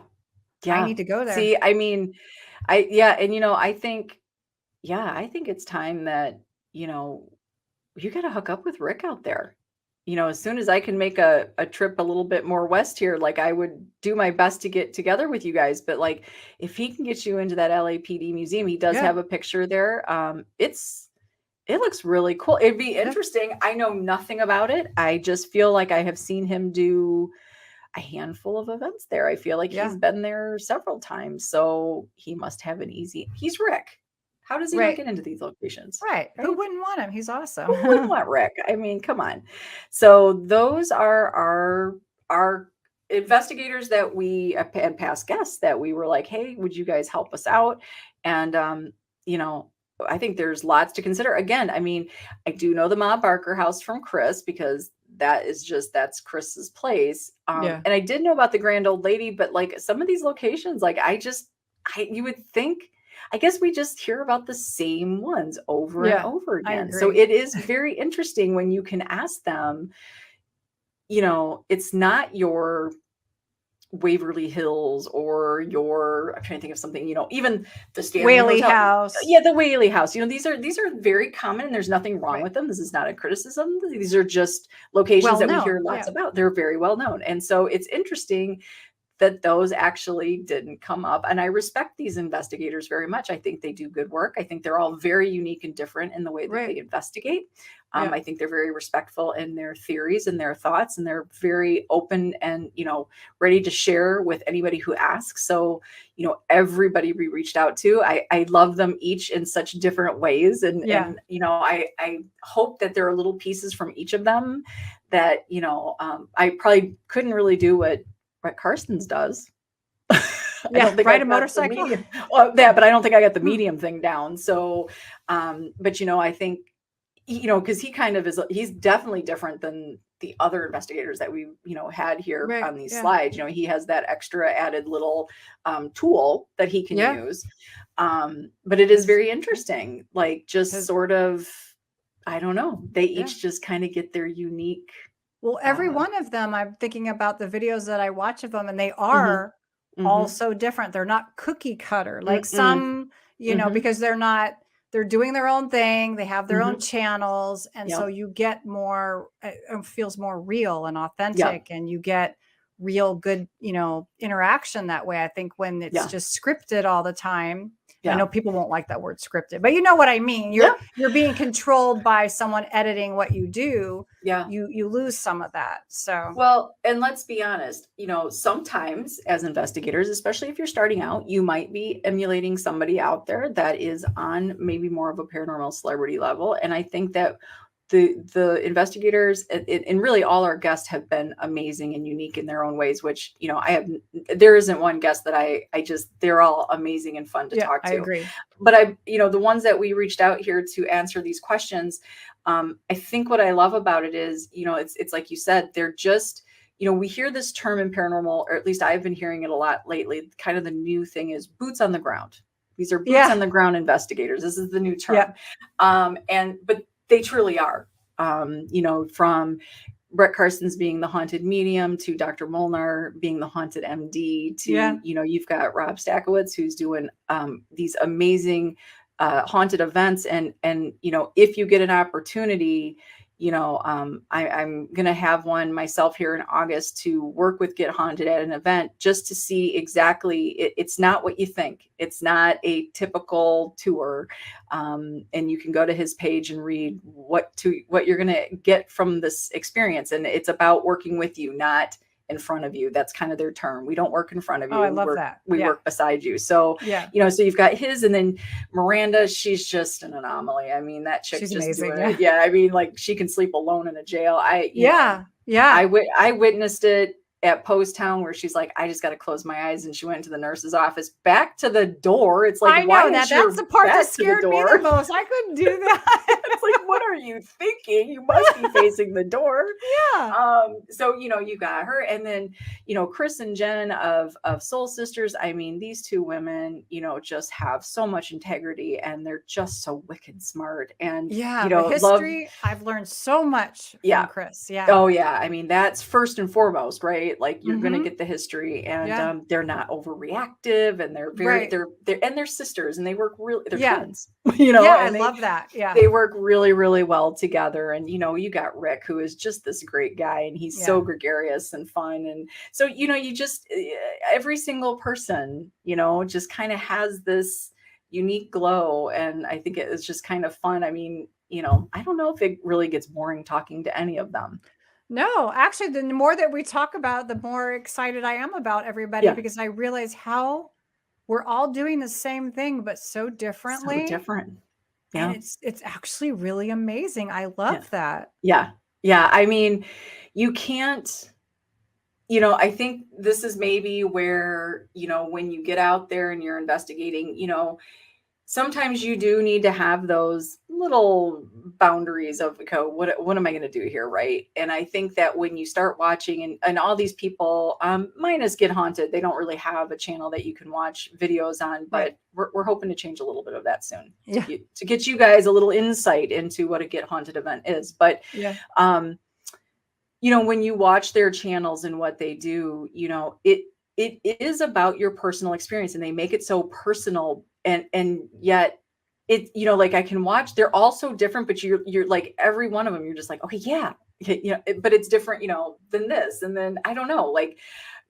Yeah. I need to go there. See, I mean, I think it's time that, you got to hook up with Rick out there. As soon as I can make a trip a little bit more west here, like I would do my best to get together with you guys. But like, if he can get you into that LAPD museum, he does have a picture there. It looks really cool. It'd be interesting. I know nothing about it. I just feel like I have seen him do a handful of events there. I feel like he's been there several times. So he must have he's Rick. How does he not get into these locations? Right. Who wouldn't want him? He's awesome. Who wouldn't want Rick? I mean, come on. So those are our investigators that we and past guests that we were like, hey, would you guys help us out? And, I think there's lots to consider. Again, I mean, I do know the Ma Barker house from Kris because that's Kris's place. And I did know about the Grand Old Lady, but like some of these locations, like you would think, I guess we just hear about the same ones over and over again. So it is very interesting when you can ask them, it's not your Waverly Hills or I'm trying to think of something, even the Stanley Whaley House. Yeah, the Whaley House. These are very common and there's nothing wrong with them. This is not a criticism. These are just locations that we hear lots about. They're very well known. And so it's interesting that those actually didn't come up. And I respect these investigators very much. I think they do good work. I think they're all very unique and different in the way that they investigate. I think they're very respectful in their theories and their thoughts, and they're very open and, ready to share with anybody who asks. So, everybody we reached out to, I love them each in such different ways. And I hope that there are little pieces from each of them that, I probably couldn't really do what Carstens does. Ride a motorcycle. But I don't think I got the medium thing down. So, but I think, because he kind of he's definitely different than the other investigators that we, had here on these slides. He has that extra added little tool that he can use. But it is very interesting. Like just sort of, I don't know. They each just kind of get their unique. Well, every one of them, I'm thinking about the videos that I watch of them, and they are all so different. They're not cookie cutter like some, because they're doing their own thing. They have their own channels. And so you get more, it feels more real and authentic, and you get real good, interaction that way. I think when it's just scripted all the time, I know people won't like that word scripted, but you know what I mean? You're being controlled by someone editing what you do. Yeah. You lose some of that. So, well, and let's be honest, sometimes as investigators, especially if you're starting out, you might be emulating somebody out there that is on maybe more of a paranormal celebrity level. And I think that the investigators and really all our guests have been amazing and unique in their own ways, which, there isn't one guest that they're all amazing and fun to talk to. I agree. But the ones that we reached out here to answer these questions, I think what I love about it is, it's like you said, they're just, we hear this term in paranormal, or at least I've been hearing it a lot lately. Kind of the new thing is boots on the ground. These are boots on the ground investigators. This is the new term. But they truly are, from Brett Carstens being the haunted medium to Dr. Molnar being the haunted MD to, you've got Rob Stachowicz, who's doing these amazing haunted events. And, if you get an opportunity, I'm going to have one myself here in August to work with Get Haunted at an event just to see exactly, it's not what you think. It's not a typical tour. And you can go to his page and read what you're going to get from this experience. And it's about working with you, not in front of you. That's kind of their term. We don't work in front of you. I love that. We work beside you. So, so you've got his, and then Miranda, she's just an anomaly. I mean, that chick, she's just amazing. I mean, like, she can sleep alone in a jail. I witnessed it at Post Town where she's like, I just got to close my eyes. And she went into the nurse's office, back to the door. It's like, that's the part that scared me the most. I couldn't do that. It's like, what are you thinking? You must be facing the door. So, you got her. And then, Kris and Jen of Soul Sisters. I mean, these two women, just have so much integrity, and they're just so wicked smart. And, history, I've learned so much from Kris. Oh yeah. I mean, that's first and foremost, right? Like, you're going to get the history, and they're not overreactive, and they're very, they're sisters, and they work really, they're twins, I love that. They work really, really well together. And, you got Rick, who is just this great guy, and he's so gregarious and fun. And so, you just, every single person, just kind of has this unique glow. And I think it is just kind of fun. I mean, I don't know if it really gets boring talking to any of them. No, actually, the more that we talk about, the more excited I am about everybody, because I realize how we're all doing the same thing, but so differently. So different. Yeah. And it's actually really amazing. I love that. Yeah. Yeah. I mean, you can't, I think this is maybe where, when you get out there and you're investigating, sometimes you do need to have those little boundaries of, okay, what am I going to do here? Right. And I think that when you start watching, and all these people, minus Get Haunted, they don't really have a channel that you can watch videos on, but we're hoping to change a little bit of that soon to get you guys a little insight into what a Get Haunted event is. But, when you watch their channels and what they do, it is about your personal experience, and they make it so personal. And yet it, like, I can watch, they're all so different, but you're like, every one of them, you're just like, okay, but it's different, than this. And then, I don't know, like,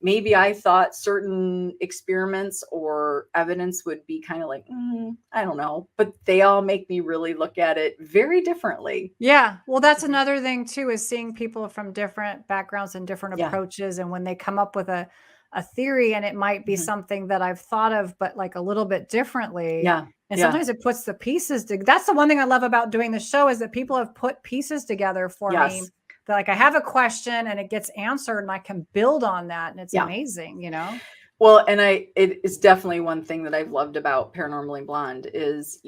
maybe I thought certain experiments or evidence would be kind of like, I don't know, but they all make me really look at it very differently. Yeah. Well, that's another thing too, is seeing people from different backgrounds and different approaches. And when they come up with a theory, and it might be something that I've thought of, but like a little bit differently. And sometimes it puts the pieces that's the one thing I love about doing the show, is that people have put pieces together for me. That, like, I have a question and it gets answered, and I can build on that. And it's amazing, Well, and it is definitely one thing that I've loved about Paranormally Blonde is,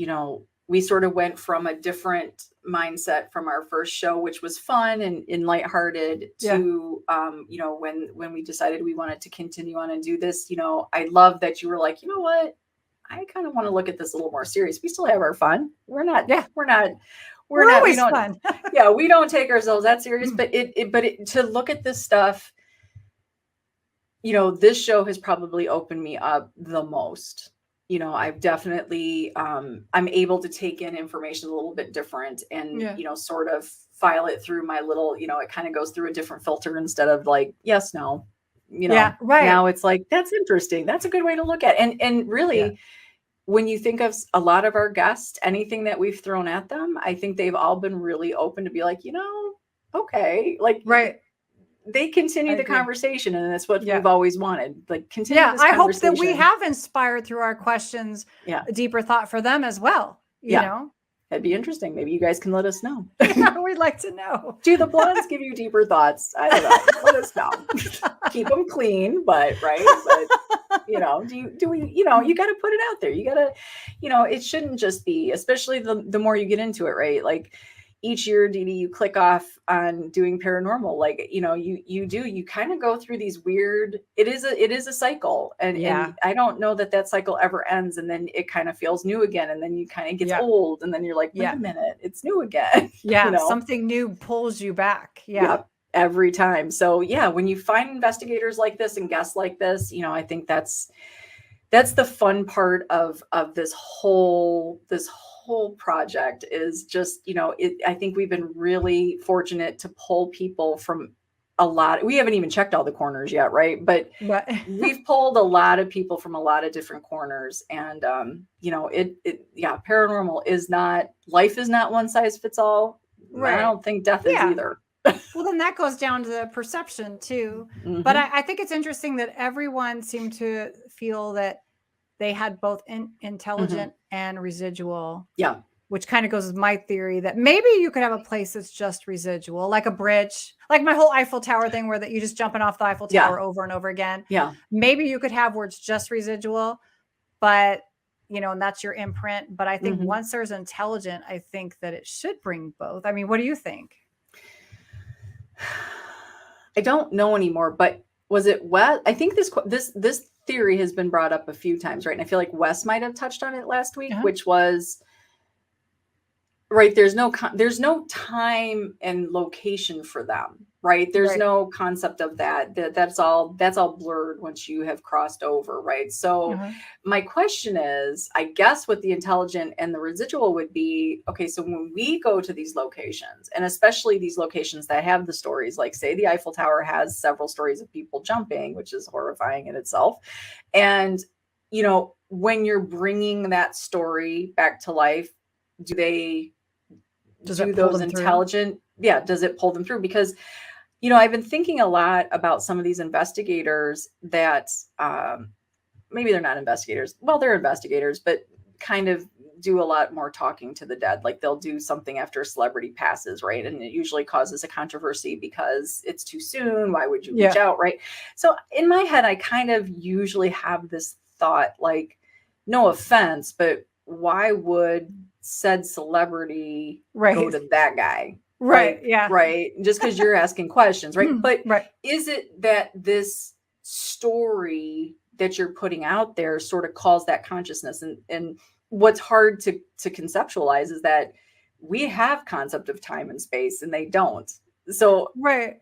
we sort of went from a different mindset from our first show, which was fun and lighthearted, to, when we decided we wanted to continue on and do this, I love that you were like, you know what, I kind of want to look at this a little more serious. We still have our fun. We're always fun. We don't take ourselves that serious, but to look at this stuff, this show has probably opened me up the most. I've definitely, I'm able to take in information a little bit different and, sort of file it through my little, it kind of goes through a different filter instead of like, yes, no, now it's like, that's interesting. That's a good way to look at it. And really, when you think of a lot of our guests, anything that we've thrown at them, I think they've all been really open to be like, okay, like, they continue the conversation, and that's what we've always wanted. Like, continue. This I hope that we have inspired through our questions a deeper thought for them as well. You know, that'd be interesting. Maybe you guys can let us know. We'd like to know. Do the blondes give you deeper thoughts? I don't know. Let us know. Keep them clean, but do we? You got to put it out there. You got to, it shouldn't just be. Especially the more you get into it, right? Like, each year, Deedee, you click off on doing paranormal. Like, you kind of go through these weird, it is a cycle. And I don't know that cycle ever ends. And then it kind of feels new again. And then you kind of gets old. And then you're like, wait a minute, it's new again. Yeah. Something new pulls you back. Yeah. Every time. So when you find investigators like this and guests like this, I think that's the fun part of this whole project is just, I think we've been really fortunate to pull people from a lot. We haven't even checked all the corners yet, right? But we've pulled a lot of people from a lot of different corners. And, paranormal is not, life is not one size fits all. Right. I don't think death is either. Well, then that goes down to the perception too. Mm-hmm. But I think it's interesting that everyone seemed to feel that they had both intelligent and residual. Yeah. Which kind of goes with my theory that maybe you could have a place that's just residual, like a bridge, like my whole Eiffel Tower thing where that you just jumping off the Eiffel Tower over and over again. Yeah. Maybe you could have where it's just residual, but and that's your imprint. But I think once there's intelligent, I think that it should bring both. I mean, what do you think? I don't know anymore, but was it Wes? I think this theory has been brought up a few times, right? And I feel like Wes might have touched on it last week, which was right. There's no time and location for them, right? There's no concept of that. That's all blurred once you have crossed over, right? So my question is, I guess what the intelligent and the residual would be, okay, so when we go to these locations, and especially these locations that have the stories, like say the Eiffel Tower has several stories of people jumping, which is horrifying in itself. And, when you're bringing that story back to life, do those intelligent? Yeah. Does it pull them through? Because, I've been thinking a lot about some of these investigators that maybe they're not investigators. Well, they're investigators, but kind of do a lot more talking to the dead. Like they'll do something after a celebrity passes, right? And it usually causes a controversy because it's too soon. Why would you reach out, right? So in my head, I kind of usually have this thought, like, no offense, but why would said celebrity go to that guy? Right. Yeah. Right. Just because you're asking questions. Right. But is it that this story that you're putting out there sort of calls that consciousness? And what's hard to conceptualize is that we have concept of time and space and they don't. So. Right.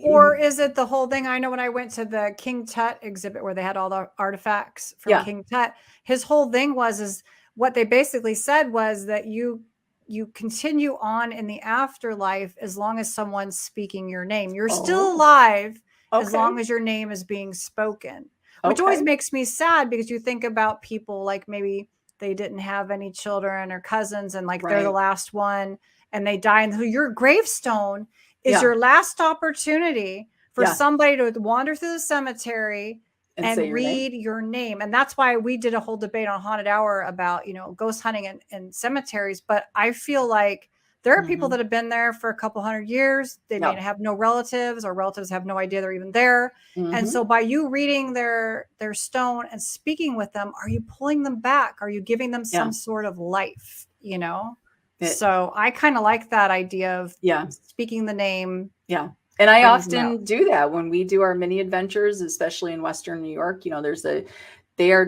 Or is it the whole thing? I know when I went to the King Tut exhibit where they had all the artifacts from King Tut, his whole thing is what they basically said was that you continue on in the afterlife as long as someone's speaking your name. You're still alive as long as your name is being spoken, which always makes me sad because you think about people like maybe they didn't have any children or cousins and like they're the last one and they die. And your gravestone is your last opportunity for somebody to wander through the cemetery and read your name. And that's why we did a whole debate on Haunted Hour about, ghost hunting in cemeteries. But I feel like there are people that have been there for a couple hundred years. They may have no relatives or relatives have no idea they're even there. And so by you reading their stone and speaking with them, are you pulling them back? Are you giving them some sort of life, So I kind of like that idea of speaking the name. Yeah. And I often do that when we do our mini adventures, especially in Western New York. They're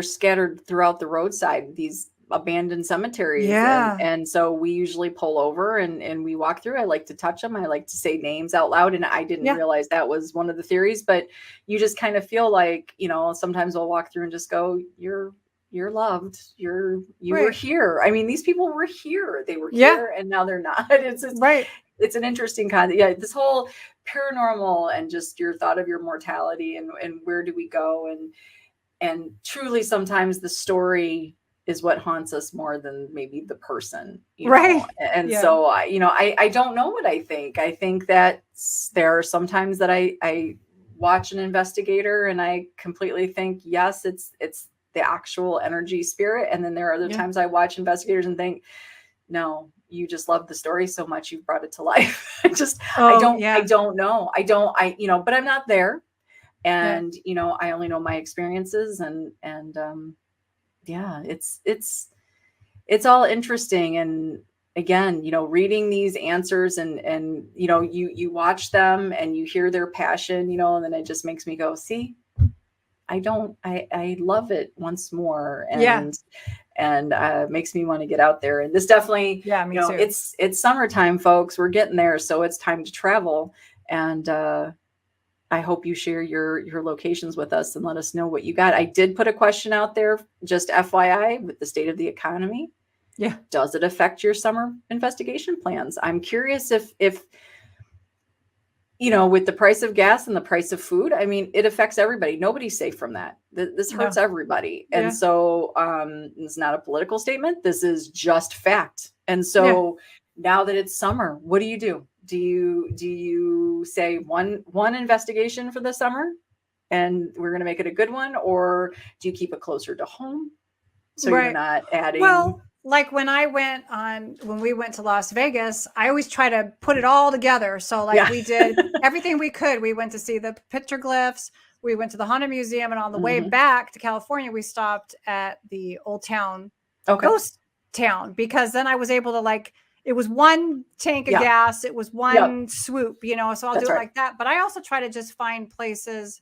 scattered throughout the roadside, these abandoned cemeteries. Yeah. And so we usually pull over and we walk through. I like to touch them. I like to say names out loud. And I didn't realize that was one of the theories, but you just kind of feel like, sometimes I'll walk through and just go, you're loved. You were here. I mean, these people were here. They were here and now they're not. It's right. It's an interesting concept. Yeah. This whole paranormal and just your thought of your mortality and where do we go? And truly sometimes the story is what haunts us more than maybe the person. Right. And so, I don't know what I think. I think that there are some times that I watch an investigator and I completely think, yes, it's the actual energy spirit. And then there are other times I watch investigators and think, no, you just love the story so much you've brought it to life. I don't know. But I'm not there. And, I only know my experiences and it's it's all interesting. And again, you know, reading these answers and, you know, you watch them and you hear their passion, you know, and then it just makes me go, see, I love it once more. And makes me want to get out there. And this definitely, yeah, me you know, too. it's summertime, folks. We're getting there. So it's time to travel. And I hope you share your locations with us and let us know what you got. I did put a question out there, just FYI, with the state of the economy. Yeah. Does it affect your summer investigation plans? I'm curious if you know, with the price of gas and the price of food, I mean, it affects everybody. Nobody's safe from that. This hurts everybody. And so it's not a political statement. This is just fact. And so now that it's summer, what do? Do you say one investigation for the summer and we're going to make it a good one? Or do you keep it closer to home? So you're not adding. Well, like when we went to Las Vegas, I always try to put it all together. So like we did everything we could. We went to see the petroglyphs. We went to the Haunted Museum. And on the way back to California, we stopped at the Old Town Ghost Town, because then I was able to, like, it was one tank of gas. It was one swoop, you know, so I'll do it like that. But I also try to just find places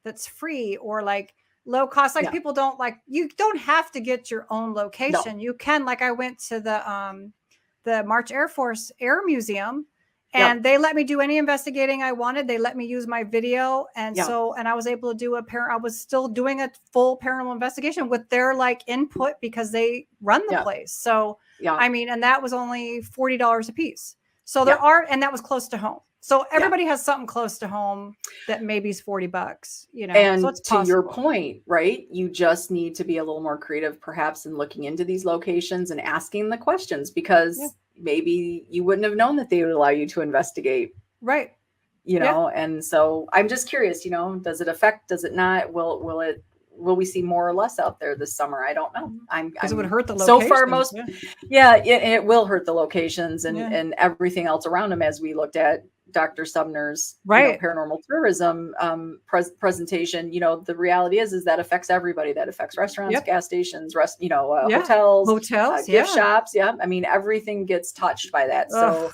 that's free or like low cost. Like people don't like, you don't have to get your own location. You can, like I went to the March Air Force Air Museum and they let me do any investigating I wanted. They let me use my video. And and I was able to do I was still doing a full paranormal investigation with their like input because they run the place. So, I mean, and that was only $40 a piece. So there are, and that was close to home. So everybody has something close to home that maybe is $40, you know. And so it's to your point, right? You just need to be a little more creative, perhaps, in looking into these locations and asking the questions, because maybe you wouldn't have known that they would allow you to investigate. Right. You know, and so I'm just curious, you know, does it affect, does it not? Will we see more or less out there this summer? I don't know. Because it would hurt the locations. So far, it will hurt the locations and everything else around them, as we looked at Dr. Sumner's paranormal tourism presentation. You know, the reality is that affects everybody. That affects restaurants, gas stations, hotels, gift shops. I mean, everything gets touched by that. So,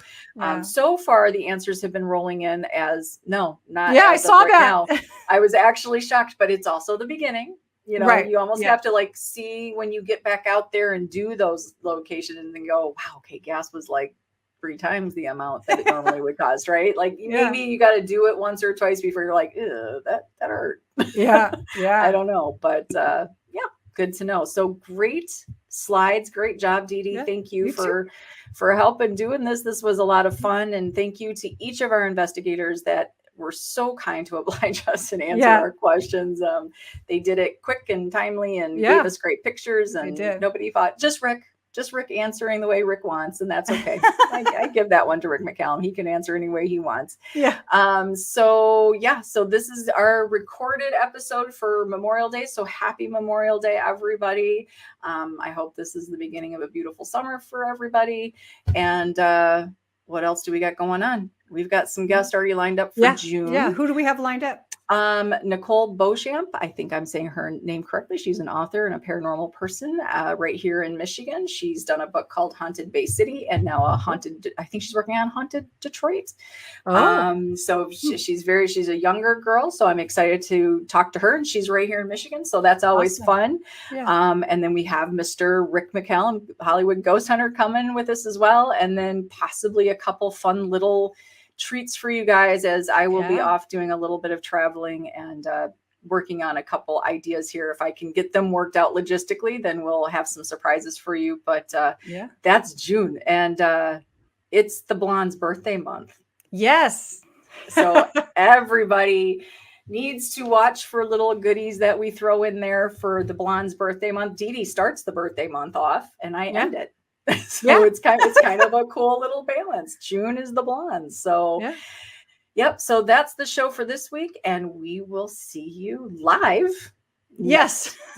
so far the answers have been rolling in as no, not. Yeah, I saw that. Now. I was actually shocked, but it's also the beginning. You know, you almost have to like see when you get back out there and do those locations and then go, wow, okay, gas was like 3 times the amount that it normally would cost, right? Like maybe you got to do it once or twice before you're like, that hurt. I don't know, but good to know. So great slides, great job, Deedee. Thank you for helping doing this. This was a lot of fun, and thank you to each of our investigators that were so kind to oblige us and answer our questions. They did it quick and timely and gave us great pictures, and nobody thought just Rick answering the way Rick wants, and that's okay. I give that one to Rick McCallum. He can answer any way he wants. So this is our recorded episode for Memorial Day. So happy Memorial Day, everybody. I hope this is the beginning of a beautiful summer for everybody. And what else do we got going on? We've got some guests already lined up for June. Yeah. Who do we have lined up? Nicole Beauchamp, I think I'm saying her name correctly. She's an author and a paranormal person right here in Michigan. She's done a book called Haunted Bay City, and now I think she's working on Haunted Detroit. So she's a younger girl, so I'm excited to talk to her, and she's right here in Michigan. So that's always fun. And then we have Mr. Rick McCallum, Hollywood Ghost Hunter, coming with us as well. And then possibly a couple fun little treats for you guys, as I will be off doing a little bit of traveling and working on a couple ideas here. If I can get them worked out logistically, then we'll have some surprises for you. But that's June, and it's the Blonde's birthday month. Yes. So everybody needs to watch for little goodies that we throw in there for the Blonde's birthday month. Deedee starts the birthday month off, and I end it. So it's kind of a cool little balance. June is the Blondes. So so that's the show for this week, and we will see you live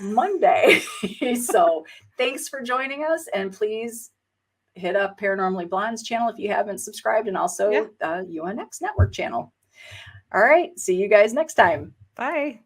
Monday. So thanks for joining us, and please hit up Paranormally Blondes channel if you haven't subscribed, and also UNX Network channel. All right, see you guys next time. Bye.